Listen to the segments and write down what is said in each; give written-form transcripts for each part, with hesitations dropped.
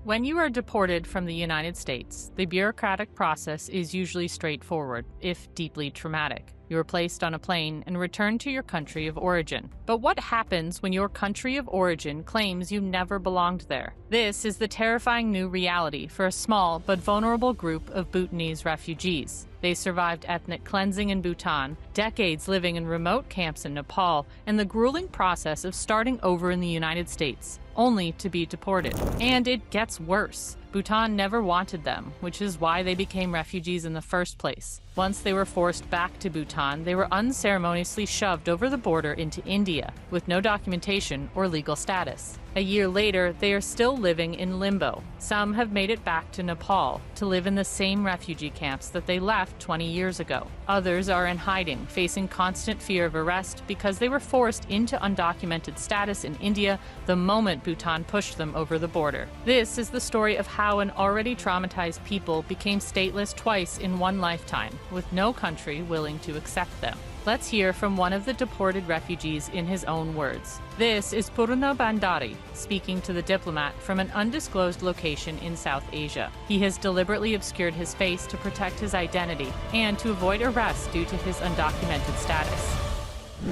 When you are deported from the United States, the bureaucratic process is usually straightforward, if deeply traumatic. You are placed on a plane and returned to your country of origin. But what happens when your country of origin claims you never belonged there? This is the terrifying new reality for a small but vulnerable group of Bhutanese refugees. They survived ethnic cleansing in Bhutan, decades living in remote camps in Nepal, and the grueling process of starting over in the United States, only to be deported. And it gets worse. Bhutan never wanted them, which is why they became refugees in the first place. Once they were forced back to Bhutan, they were unceremoniously shoved over the border into India, with no documentation or legal status. A year later, they are still living in limbo. Some have made it back to Nepal to live in the same refugee camps that they left 20 years ago. Others are in hiding, facing constant fear of arrest because they were forced into undocumented status in India the moment Bhutan pushed them over the border. This is the story of how an already traumatized people became stateless twice in one lifetime, with no country willing to accept them. Let's hear from one of the deported refugees in his own words. This is Purna Bandari, speaking to the diplomat from an undisclosed location in South Asia. He has deliberately obscured his face to protect his identity and to avoid arrest due to his undocumented status.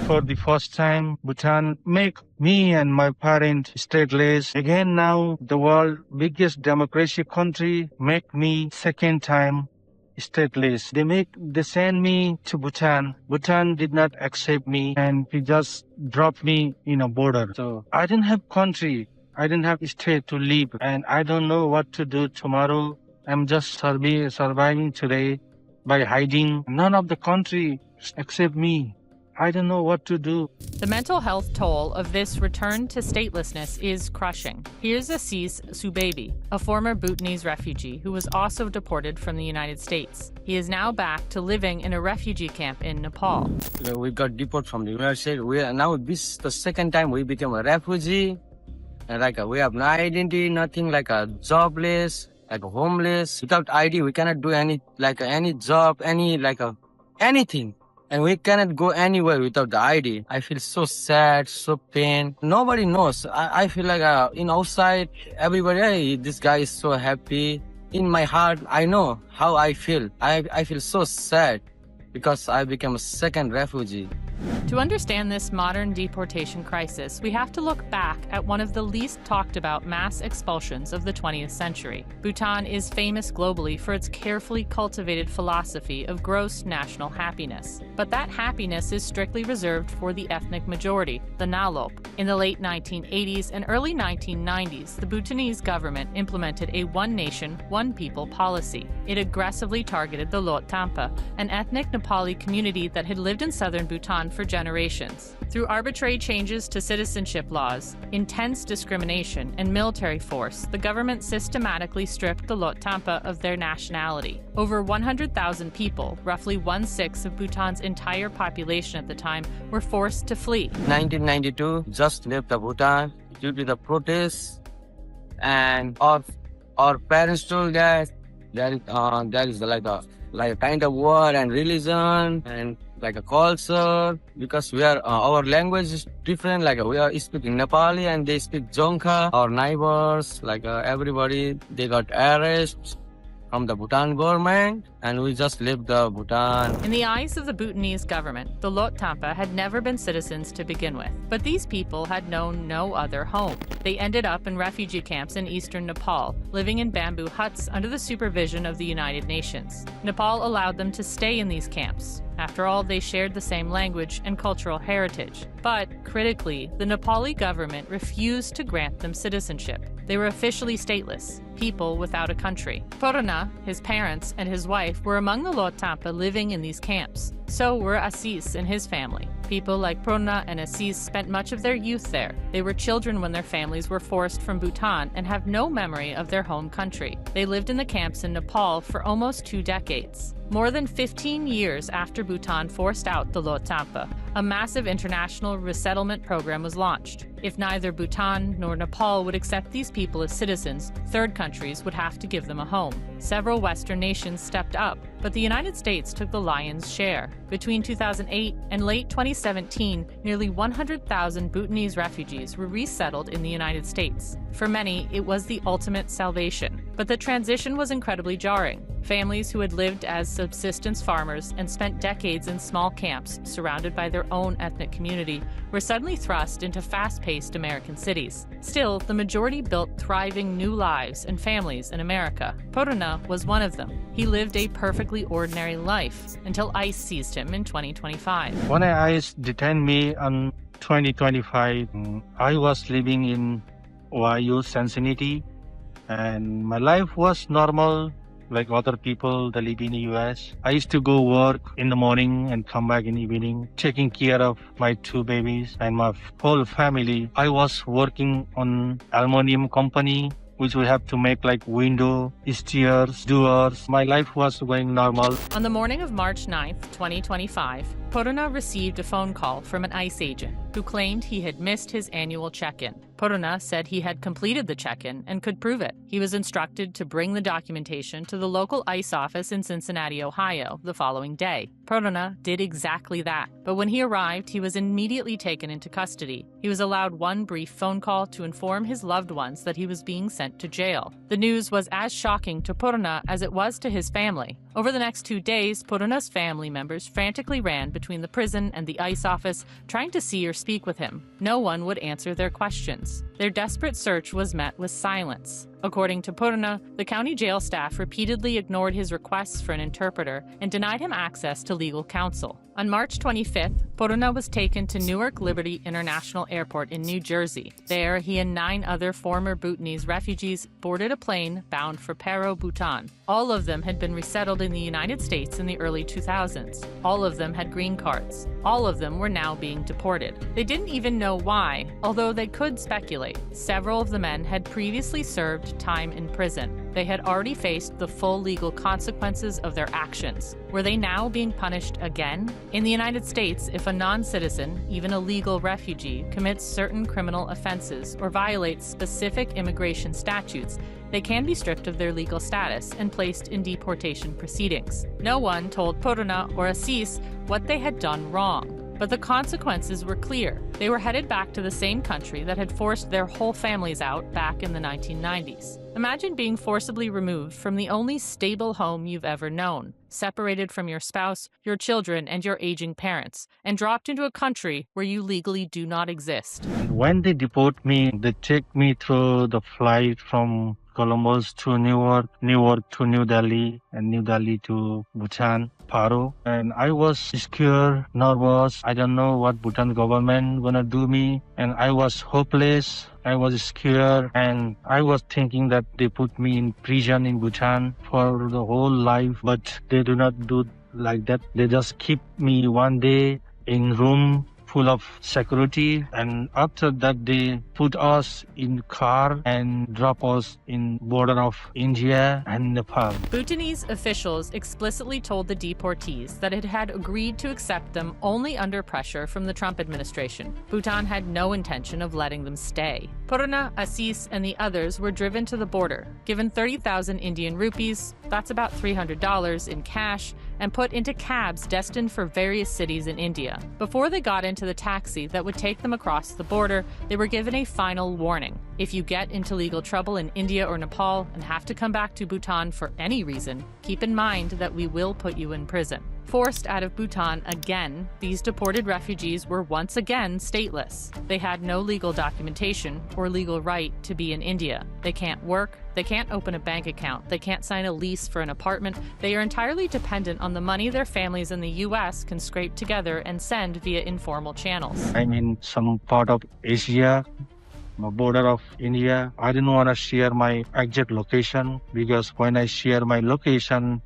For the first time, Bhutan make me and my parents stateless. Again now, the world biggest democracy country make me second time stateless. They send me to Bhutan. Bhutan did not accept me and he just dropped me in a border. So I didn't have country. I didn't have state to live and I don't know what to do tomorrow. I'm just surviving today by hiding. None of the country accept me. I don't know what to do. The mental health toll of this return to statelessness is crushing. Here's Assis Subaby, a former Bhutanese refugee who was also deported from the United States. He is now back to living in a refugee camp in Nepal. We got deported from the United States. This is the second time we became a refugee. And we have no identity, nothing, jobless, homeless. Without ID, we cannot do any job, anything. And we cannot go anywhere without the ID. I feel so sad, so pain. Nobody knows. I feel in outside, everybody, hey, this guy is so happy. In my heart, I know how I feel. I feel so sad because I became a second refugee. To understand this modern deportation crisis, we have to look back at one of the least talked about mass expulsions of the 20th century. Bhutan is famous globally for its carefully cultivated philosophy of gross national happiness. But that happiness is strictly reserved for the ethnic majority, the Nalop. In the late 1980s and early 1990s, the Bhutanese government implemented a one nation, one people policy. It aggressively targeted the Lot Tampa, an ethnic Nepali community that had lived in southern Bhutan for generations. Through arbitrary changes to citizenship laws, intense discrimination, and military force, the government systematically stripped the Lot Tampa of their nationality. Over 100,000 people, roughly 1/6 of Bhutan's entire population at the time, were forced to flee. 1992, just left the Bhutan due to the protests, and our parents told that there is a kind of war and religion and a culture, because our language is different. We are speaking Nepali and they speak Dzongkha. Our neighbors, everybody, they got arrested from the Bhutan government, and we just left the Bhutan. In the eyes of the Bhutanese government, the Lot Tampa had never been citizens to begin with, but these people had known no other home. They ended up in refugee camps in eastern Nepal, living in bamboo huts under the supervision of the United Nations. Nepal allowed them to stay in these camps. After all, they shared the same language and cultural heritage. But, critically, the Nepali government refused to grant them citizenship. They were officially stateless, people without a country. Purna, his parents, and his wife were among the Lot Tampa living in these camps. So were Assis and his family. People like Purna and Assis spent much of their youth there. They were children when their families were forced from Bhutan and have no memory of their home country. They lived in the camps in Nepal for almost 2 decades. More than 15 years after Bhutan forced out the Lot Tampa, a massive international resettlement program was launched. If neither Bhutan nor Nepal would accept these people as citizens, third countries countries would have to give them a home. Several Western nations stepped up, but the United States took the lion's share. Between 2008 and late 2017, nearly 100,000 Bhutanese refugees were resettled in the United States. For many, it was the ultimate salvation. But the transition was incredibly jarring. Families who had lived as subsistence farmers and spent decades in small camps surrounded by their own ethnic community were suddenly thrust into fast-paced American cities. Still, the majority built thriving new lives and families in America. Poruna was one of them. He lived a perfectly ordinary life until ICE seized him in 2025. When ICE detained me in 2025, I was living in Ohio, Cincinnati, and my life was normal like other people that live in the US. I used to go work in the morning and come back in the evening, taking care of my two babies and my whole family. I was working on aluminum company, which we have to make like window, stairs, doors. My life was going normal. On the morning of March 9th, 2025, Poruna received a phone call from an ICE agent who claimed he had missed his annual check-in. Poruna said he had completed the check-in and could prove it. He was instructed to bring the documentation to the local ICE office in Cincinnati, Ohio, the following day. Poruna did exactly that, but when he arrived, he was immediately taken into custody. He was allowed one brief phone call to inform his loved ones that he was being sent to jail. The news was as shocking to Poruna as it was to his family. Over the next 2 days, Poruna's family members frantically ran between the prison and the ICE office, trying to see or speak with him. No one would answer their questions. Their desperate search was met with silence. According to Poruna, the county jail staff repeatedly ignored his requests for an interpreter and denied him access to legal counsel. On March 25th, Poruna was taken to Newark Liberty International Airport in New Jersey. There, he and 9 other former Bhutanese refugees boarded a plane bound for Paro, Bhutan. All of them had been resettled in the United States in the early 2000s. All of them had green cards. All of them were now being deported. They didn't even know why, although they could speculate. Several of the men had previously served time in prison. They had already faced the full legal consequences of their actions. Were they now being punished again? In the United States, if a non-citizen, even a legal refugee, commits certain criminal offenses or violates specific immigration statutes, they can be stripped of their legal status and placed in deportation proceedings. No one told Poruna or Assis what they had done wrong. But the consequences were clear. They were headed back to the same country that had forced their whole families out back in the 1990s. Imagine being forcibly removed from the only stable home you've ever known, separated from your spouse, your children, and your aging parents, and dropped into a country where you legally do not exist. When they deport me, they take me through the flight from Columbus to Newark, Newark to New Delhi, and New Delhi to Bhutan, Paro. And I was scared, nervous. I don't know what Bhutan government gonna do me. And I was hopeless. I was scared. And I was thinking that they put me in prison in Bhutan for the whole life. But they do not do like that. They just keep me one day in room full of security, and after that they put us in car and drop us in border of India and Nepal. Bhutanese officials explicitly told the deportees that it had agreed to accept them only under pressure from the Trump administration. Bhutan had no intention of letting them stay. Poruna, Assis, and the others were driven to the border, given 30,000 Indian rupees, that's about $300 in cash, and put into cabs destined for various cities in India. Before they got into the taxi that would take them across the border, they were given a final warning. If you get into legal trouble in India or Nepal and have to come back to Bhutan for any reason, keep in mind that we will put you in prison. Forced out of Bhutan again, these deported refugees were once again stateless. They had no legal documentation or legal right to be in India. They can't work, they can't open a bank account, they can't sign a lease for an apartment. They are entirely dependent on the money their families in the US can scrape together and send via informal channels. I'm in some part of Asia, the border of India. I didn't want to share my exact location because when I share my location,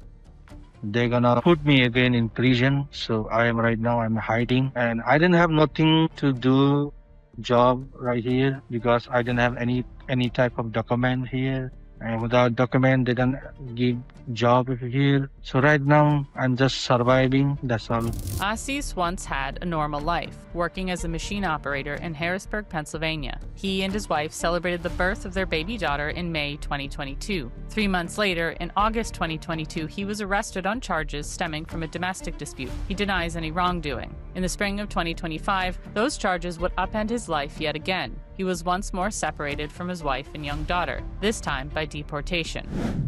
they're gonna put me again in prison. So I'm hiding, and I didn't have nothing to do job right here because I didn't have any type of document here. And without document, they don't give job here. So right now, I'm just surviving. That's all. Assis once had a normal life, working as a machine operator in Harrisburg, Pennsylvania. He and his wife celebrated the birth of their baby daughter in May 2022. 3 months later, in August 2022, he was arrested on charges stemming from a domestic dispute. He denies any wrongdoing. In the spring of 2025, those charges would upend his life yet again. He was once more separated from his wife and young daughter, this time by deportation.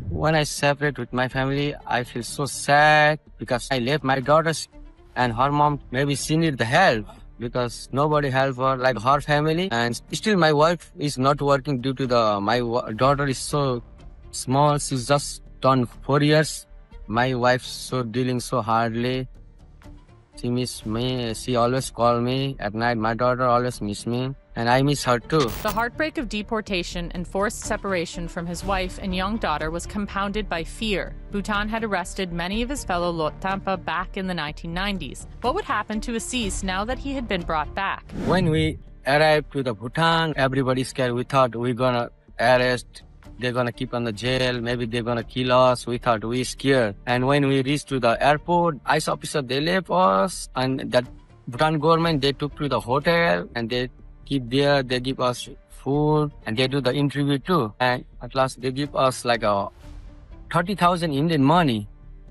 When I separate with my family, I feel so sad because I left my daughters and her mom. Maybe she need the help because nobody help her like her family. And still my wife is not working due to my daughter is so small. She's just turned 4 years. My wife's so dealing so hardly. She miss me. She always call me at night. My daughter always miss me. And I miss her too. The heartbreak of deportation and forced separation from his wife and young daughter was compounded by fear. Bhutan had arrested many of his fellow Lot Tampa back in the 1990s. What would happen to Assis now that he had been brought back? When we arrived to the Bhutan, everybody's scared. We thought we're gonna arrest, they're gonna keep on the jail, maybe they're gonna kill us. We thought we scared. And when we reached to the airport, ICE officer, they left us, and that Bhutan government, they took to the hotel and they keep there, they give us food and they do the interview too. And at last they give us like a 30,000 Indian money.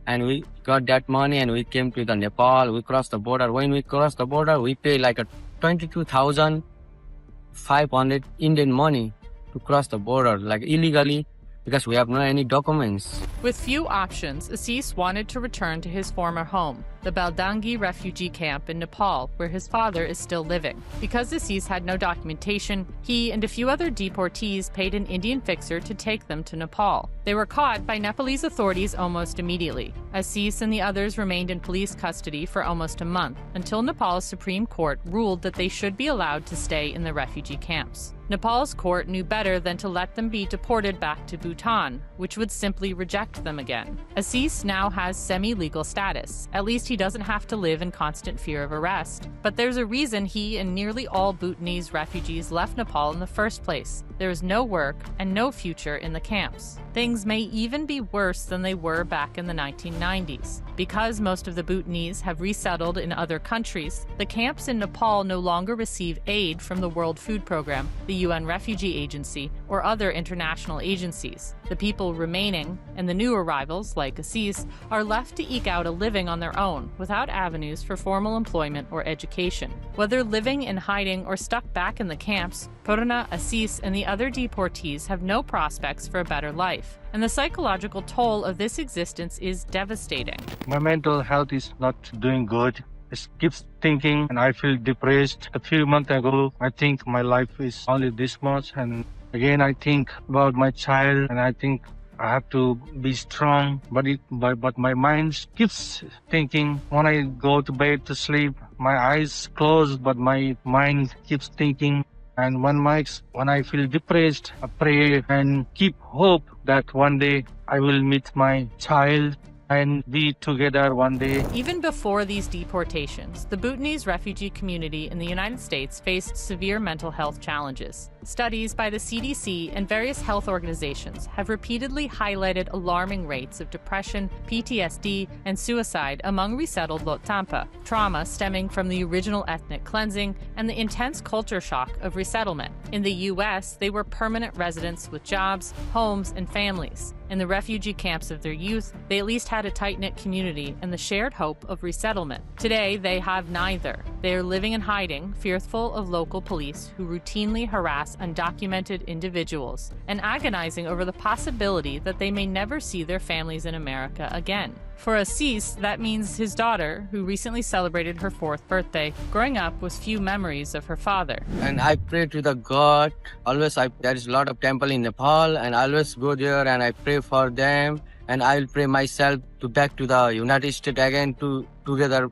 And we got that money and we came to the Nepal. We crossed the border. When we crossed the border, we pay like a 22,500 Indian money to cross the border, like illegally, because we have no any documents. With few options, Assis wanted to return to his former home, the Baldangi refugee camp in Nepal, where his father is still living. Because Assis had no documentation, he and a few other deportees paid an Indian fixer to take them to Nepal. They were caught by Nepalese authorities almost immediately. Assis and the others remained in police custody for almost a month, until Nepal's Supreme Court ruled that they should be allowed to stay in the refugee camps. Nepal's court knew better than to let them be deported back to Bhutan, which would simply reject them again. Assis now has semi-legal status. At least he doesn't have to live in constant fear of arrest. But there's a reason he and nearly all Bhutanese refugees left Nepal in the first place. There is no work and no future in the camps. Things may even be worse than they were back in the 1990s. Because most of the Bhutanese have resettled in other countries, the camps in Nepal no longer receive aid from the World Food Program, the UN Refugee Agency, or other international agencies. The people remaining, and the new arrivals, like Assis, are left to eke out a living on their own, without avenues for formal employment or education. Whether living in hiding or stuck back in the camps, Purna, Assis, and the other deportees have no prospects for a better life. And the psychological toll of this existence is devastating. My mental health is not doing good. I keep thinking and I feel depressed. A few months ago, I think my life is only this much. And again, I think about my child and I think I have to be strong. But my mind keeps thinking. When I go to bed to sleep, my eyes close, but my mind keeps thinking. And when I feel depressed, I pray and keep hope that one day I will meet my child and be together one day. Even before these deportations, the Bhutanese refugee community in the United States faced severe mental health challenges. Studies by the CDC and various health organizations have repeatedly highlighted alarming rates of depression, PTSD, and suicide among resettled Lot Tampa, trauma stemming from the original ethnic cleansing and the intense culture shock of resettlement. In the U.S., they were permanent residents with jobs, homes, and families. In the refugee camps of their youth, they at least had a tight-knit community and the shared hope of resettlement. Today, they have neither. They are living in hiding, fearful of local police who routinely harass undocumented individuals, and agonizing over the possibility that they may never see their families in America again. For Assis, that means his daughter, who recently celebrated her 4th birthday, growing up with few memories of her father. And I pray to the God. There is a lot of temple in Nepal, and I always go there and I pray for them. And I will pray myself to back to the United States again, together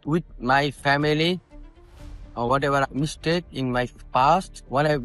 with my family, or whatever mistake in my past. When I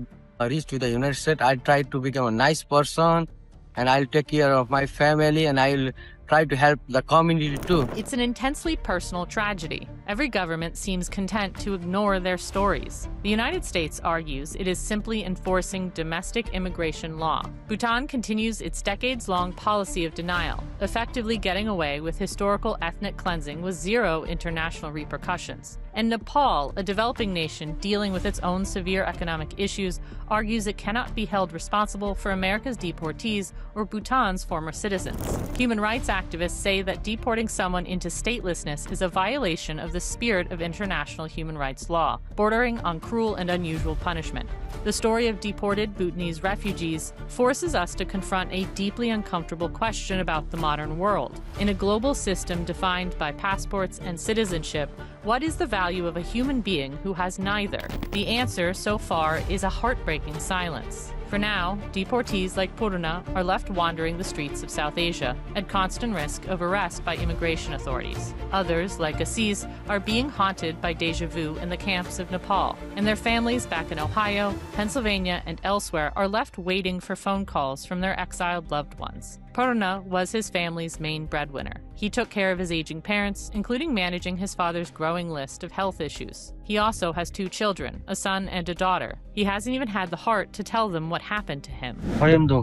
reach to the United States, I try to become a nice person, and I'll take care of my family, and I'll try to help the community too. It's an intensely personal tragedy. Every government seems content to ignore their stories. The United States argues it is simply enforcing domestic immigration law. Bhutan continues its decades-long policy of denial, effectively getting away with historical ethnic cleansing with zero international repercussions. And Nepal, a developing nation dealing with its own severe economic issues, argues it cannot be held responsible for America's deportees or Bhutan's former citizens. Human rights activists say that deporting someone into statelessness is a violation of the spirit of international human rights law, bordering on cruel and unusual punishment. The story of deported Bhutanese refugees forces us to confront a deeply uncomfortable question about the modern world. In a global system defined by passports and citizenship, what is the value of a human being who has neither? The answer, so far, is a heartbreaking silence. For now, deportees like Purna are left wandering the streets of South Asia at constant risk of arrest by immigration authorities. Others, like Assis, are being haunted by déjà vu in the camps of Nepal, and their families back in Ohio, Pennsylvania, and elsewhere are left waiting for phone calls from their exiled loved ones. Purna was his family's main breadwinner. He took care of his aging parents, including managing his father's growing list of health issues. He also has 2 children, a son and a daughter. He hasn't even had the heart to tell them what happened to him. I am the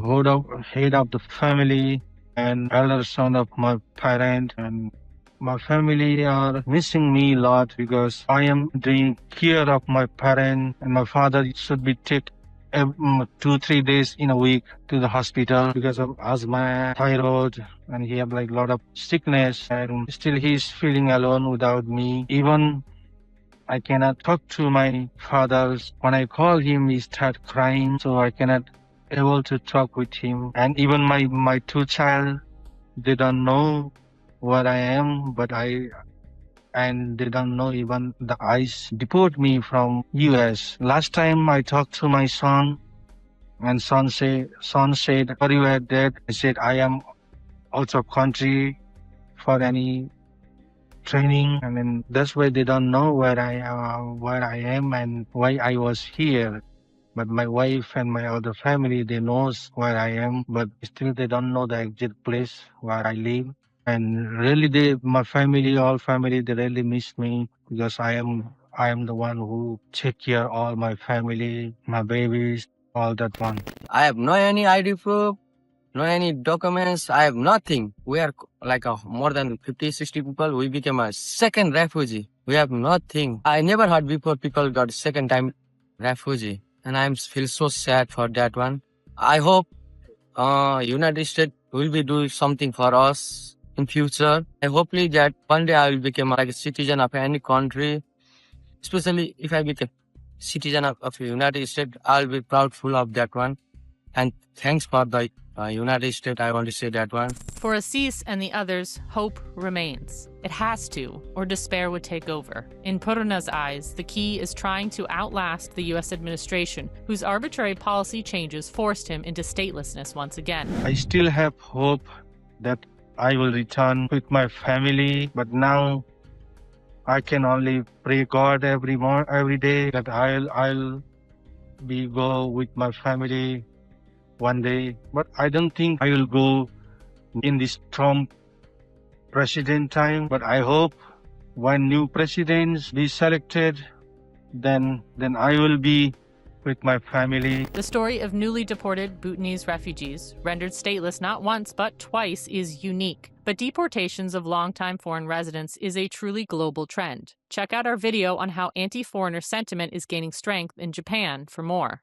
head of the family and elder son of my parent, and my family are missing me a lot because I am doing care of my parent, and my father should be taken 2-3 days in a week to the hospital because of asthma, thyroid, and he have like a lot of sickness, and still he's feeling alone without me. Even I cannot talk to my father. When I call him, he start crying, so I cannot able to talk with him. And even my 2 child, they don't know what I am, and they don't know even the ICE deport me from US. Last time I talked to my son, and son said, "Are you at that?" I said, "I am out of country for any training." And then that's why they don't know where I am and why I was here. But my wife and my other family, they knows where I am, but still they don't know the exact place where I live. And really, all family, they really miss me because I am the one who take care of all my family, my babies, all that one. I have no any ID proof, no any documents. I have nothing. We are like more than 50-60 people. We became a second refugee. We have nothing. I never heard before people got second time refugee, and I feel so sad for that one. I hope United States will be doing something for us in future. I hopefully that one day I will become like a citizen of any country, especially if I become citizen of the United States. I'll be proudful of that one. And thanks for the United States. I want to say that one. For Assis and the others, hope remains. It has to, or despair would take over. In Purna's eyes, the key is trying to outlast the U.S. administration, whose arbitrary policy changes forced him into statelessness once again. I still have hope that I will return with my family, but now I can only pray God every day that I'll be go with my family one day. But I don't think I will go in this Trump president time. But I hope when new presidents be selected, then I will be with my family. The story of newly deported Bhutanese refugees, rendered stateless not once but twice, is unique. But deportations of longtime foreign residents is a truly global trend. Check out our video on how anti-foreigner sentiment is gaining strength in Japan for more.